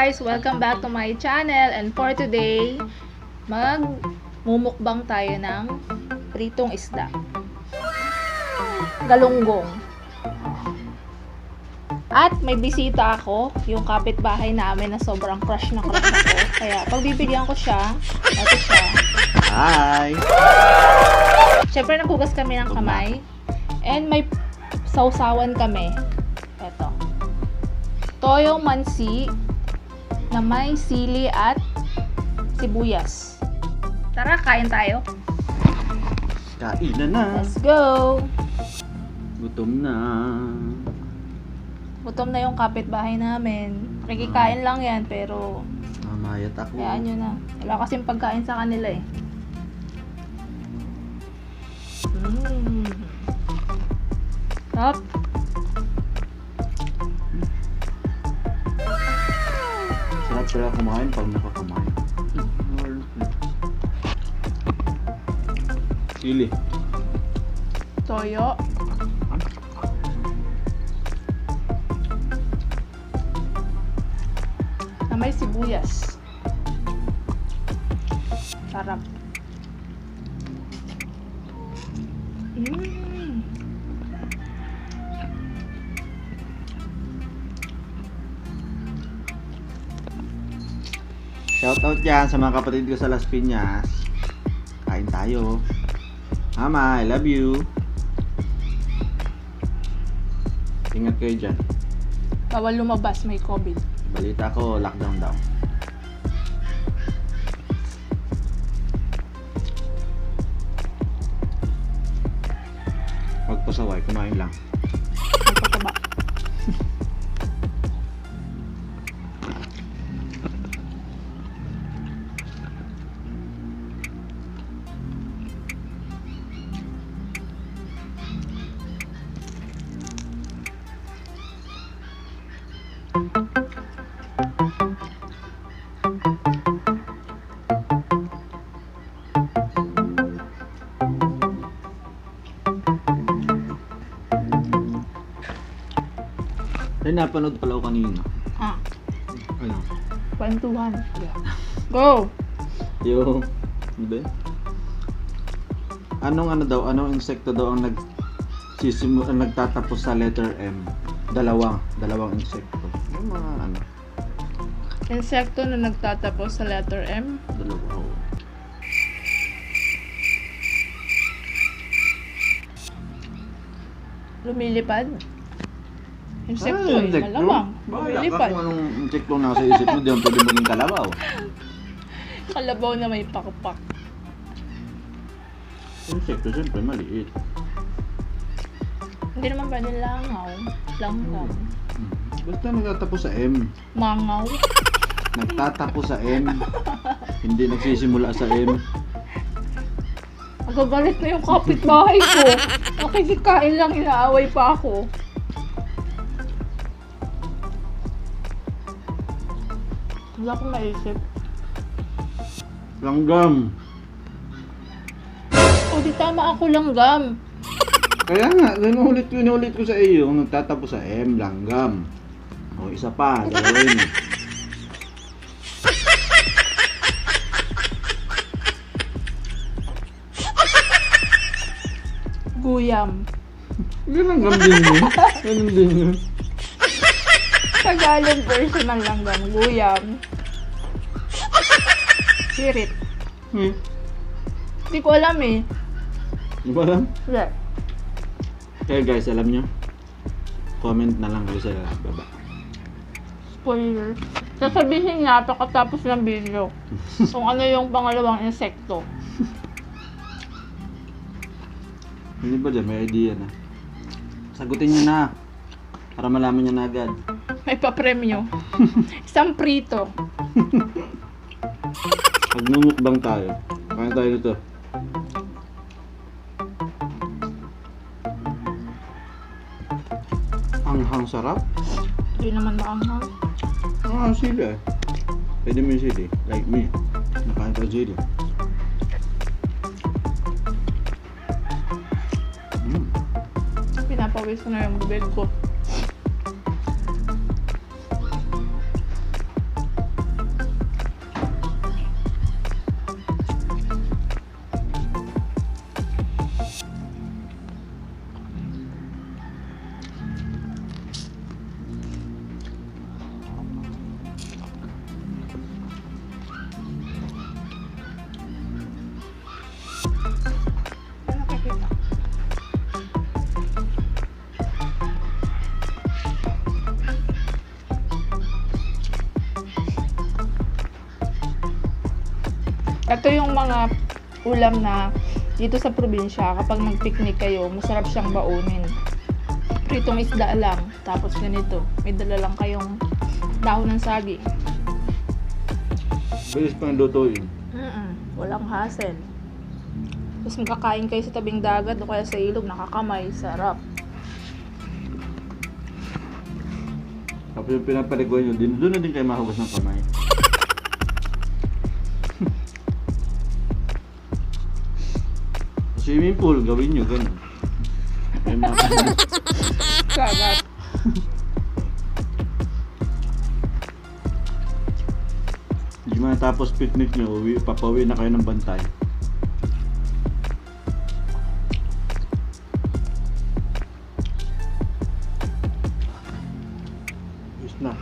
guys! Welcome back to my channel, and for today, magmumukbang tayo ng pritong isda. Galunggong. At may bisita ako, yung kapitbahay namin na sobrang crush na crush ako. Kaya pagbibigyan ko siya, ito siya. Hi! Siyempre naghugas kami ng kamay. And may sausawan kami. Ito. Toyong mansi na may sili at sibuyas. Tara, kain tayo. Kain na. Let's go! Gutom na. Gutom na yung kapitbahay namin. Nakikikain lang yan, pero Mamayat ako. hayaan nyo na. Wala kasing pagkain sa kanila eh. Sarap. Sarap pala kumain pag nakakamain. Sili. Toyo. Na may sibuyas. Sarap. Shoutout dyan sa mga kapatid ko sa Las Piñas. Kain tayo. Mama, I love you. Ingat kayo dyan. Bawal lumabas, may COVID. Balita ko, lockdown daw. Huwag pasaway, kumain lang. Magpataba. Ay, napanood pala ako kanina. Ano? Kwentuhan. Go! Yung, ano ba yun? Anong insekto daw ang nagtatapos sa letter M? Dalawang insekto. Yung mga ano? Insekto na nagtatapos sa letter M. Dalawa. Oh. Lumilipad. Insekto eh. insekto? Malamang. Bahala ka Lumilipad. kung anong insekto na nasa isip mo, di ang pwede maging kalabaw. Kalabaw na may pakpak. Insekto, siyempre, maliit. Hindi naman pwede langaw. Langaw. Basta nagtatapos sa M. Mangaw. Nagtatapos sa M. Hindi nagsisimula sa M. Magagalit na yung kapitbahay ko. Nakikikain lang, inaaway pa ako. Wala akong maisip. Langgam. O di tama ako langgam. Kaya nga, inuulit ko sa iyo, nagtatapos sa M, langgam. O, isa pa, dalawa yun eh. Guyam. Langgam din yun. Ganun din yun. Tagalog version ng langgam. Guyam. Sirit. Hindi ko alam eh. Di ba alam? Hindi. Kaya guys, alam nyo? Comment na lang kayo sa baba. Spoiler. Sasabihin nga pagkatapos ng video kung ano yung pangalawang insekto. Hindi ba dyan? May idea na. Sagutin nyo na. Para malaman nyo na agad. May papremyo. Isang prito. Magmumukbang tayo. Kain tayo dito. Anghang sarap. Hindi naman maanghang. Sili eh. Pwede mo yung sili. Like me. Nakain ko sili. Pinapawis ko na yung bibig ko. Ito yung mga ulam na dito sa probinsya, kapag nag-picnic kayo, masarap siyang baunin. Pritong isda lang, tapos ganito. May dala lang kayong dahon ng saging. Bilis pang lutuin. Walang hassle. Tapos magkakain kayo sa tabing dagat o kaya sa ilog, nakakamay, sarap. Tapos yung pinapaliguan nyo, doon na din kayo mahugas ng kamay. Swimming pool, gawin nyo, ganun. May mga Sarap. Hindi matapos picnic nyo, papauwi na kayo ng bantay. Ayos na.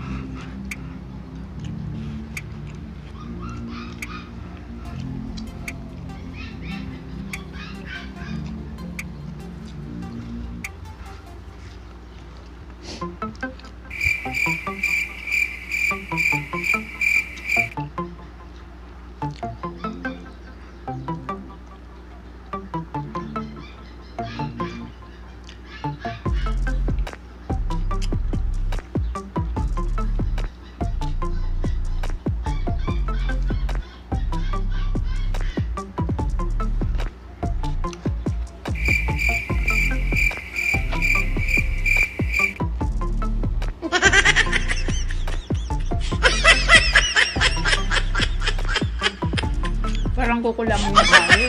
Parang kukulangan na tayo.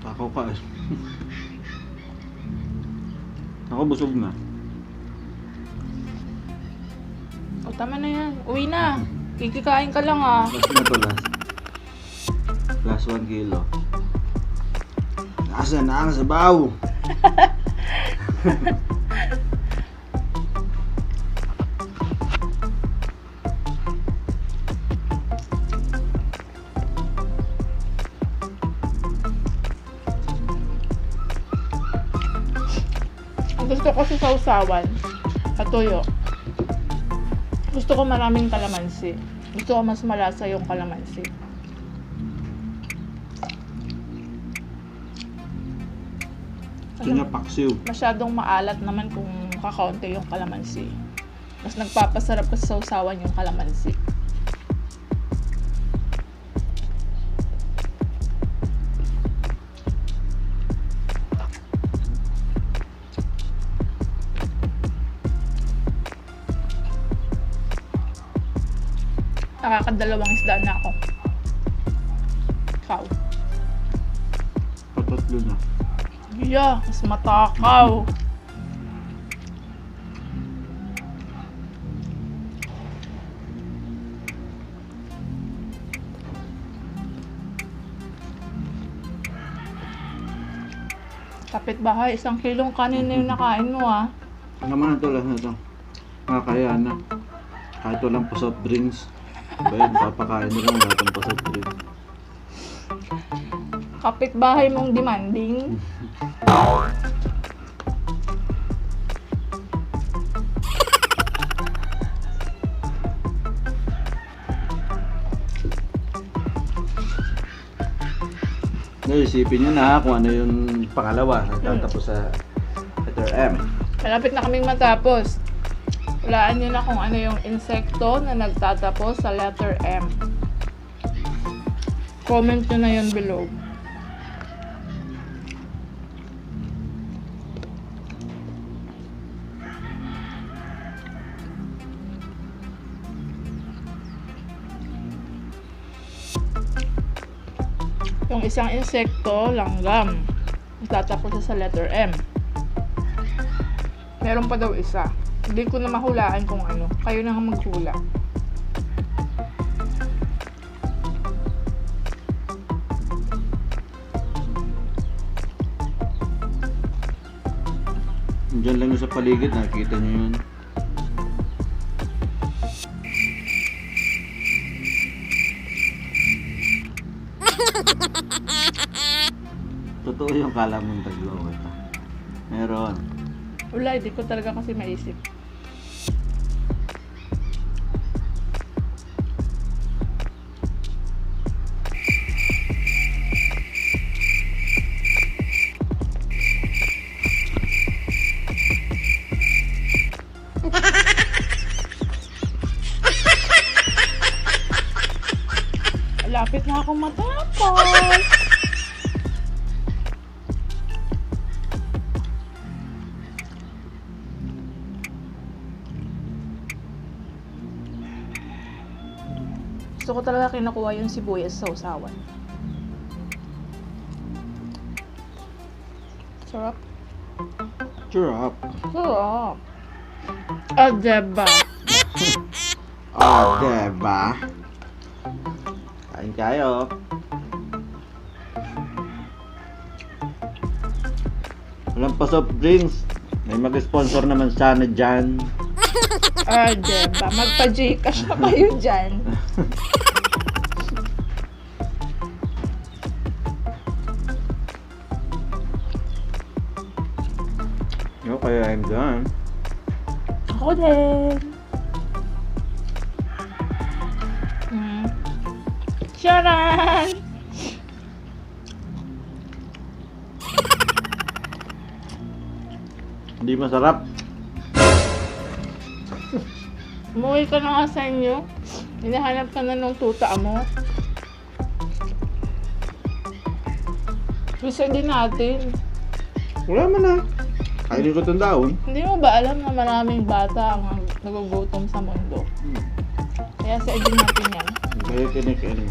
Ako ka. Ako busog na. O tama na yan. Uwi na. Kikikain ka lang ah. Last na to, last. Last 1 kilo. Nasa na ang sabaw. Ang gusto ko sa sausawan, patuyo. Gusto ko maraming kalamansi. Gusto ko mas malasa yung kalamansi. Gusto niya paksiw. Masyadong maalat naman kung kakaunti yung kalamansi. Mas nagpapasarap ka sa sausawan yung kalamansi. Nakakadalawang isda na ako. Ikaw. Patatlo na. Yeah, mas matakaw. Kapitbahay, 1 kilong kanin na yung nakain mo ah. Ano naman ito lang ito. Makakaya na. Kahit walang pa soft drinks. Ba yun, papakain na lang natin pa soft drinks. Kapitbahay mong demanding. Ngayon, isipin nyo na kung ano yung pangalawa. Nagtatapos sa letter M. Malapit na kaming matapos. Walaan nyo na kung ano yung insekto na nagtatapos sa letter M. Comment nyo na yun below. Yung isang insekto, langgam. Nagtatapos sa letter M. Meron pa daw isa. Hindi ko na mahulaan kung ano. Kayo na nga maghula. Diyan lang yung sa paligid, nakikita nyo yun. Totoo yung kala mong taglaw ito. Meron. Wala, hindi ko talaga kasi maisip. Malapit na akong matapos. Gusto ko talaga kinukuha yung sibuyas sa usawan. Sarap. Sarap. Sarap. Ah, diba? Oh, diba? Kain kayo. Walang pa soft drinks. May mag-sponsor naman sana dyan. Ah, diba? Magpa-Gcash na kayo dyan. Okay, I'm done. Ako din. Charan! Hindi masarap. Umuwi ka na nga sa inyo. Hinahanap ka na ng tuta mo. Gusto din natin. Wala man na. Kainin ko itong daon. Hindi mo ba alam na maraming bata ang nagugutom sa mundo? Kaya sa din natin yan. Kaya tinikain.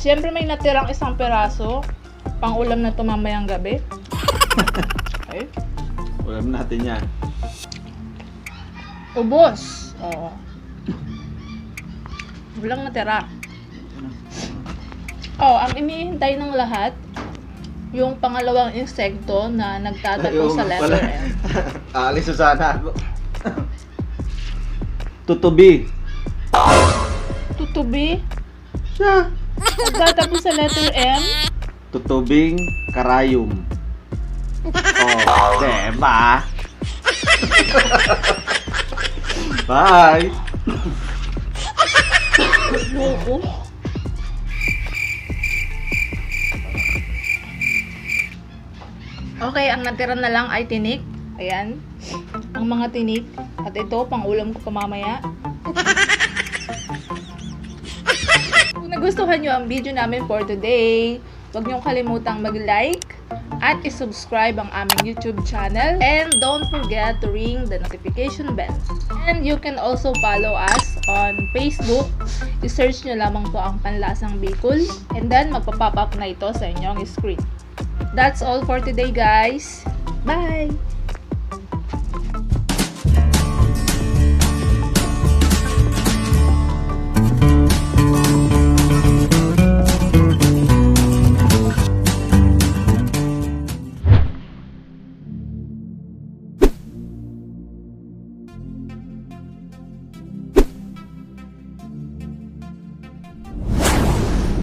Siyempre may natirang isang peraso. Pang ulam na ito mamayang gabi. Okay. Ulam natin yan. Ubos. Oo. Walang natira. Oh, ang inihintay ng lahat, yung pangalawang insekto na nagtatato sa letter M. Aalis na sana ako. Tutubi. Tutubi? Siya. Nagtatato sa letter M? Tutubing karayom. Oh, diba? Bye. Oo. Okay, ang natira na lang ay tinik. Ayan. Ang mga tinik. At ito, pang ulam ko pa mamaya. Kung nagustuhan nyo ang video namin for today, huwag niyong kalimutang mag-like at i-subscribe ang aming YouTube channel. And don't forget to ring the notification bell. And you can also follow us on Facebook. I-search nyo lamang po ang Panlasang Bicol. And then, magpa-pop up na ito sa inyong screen. That's all for today, guys. Bye!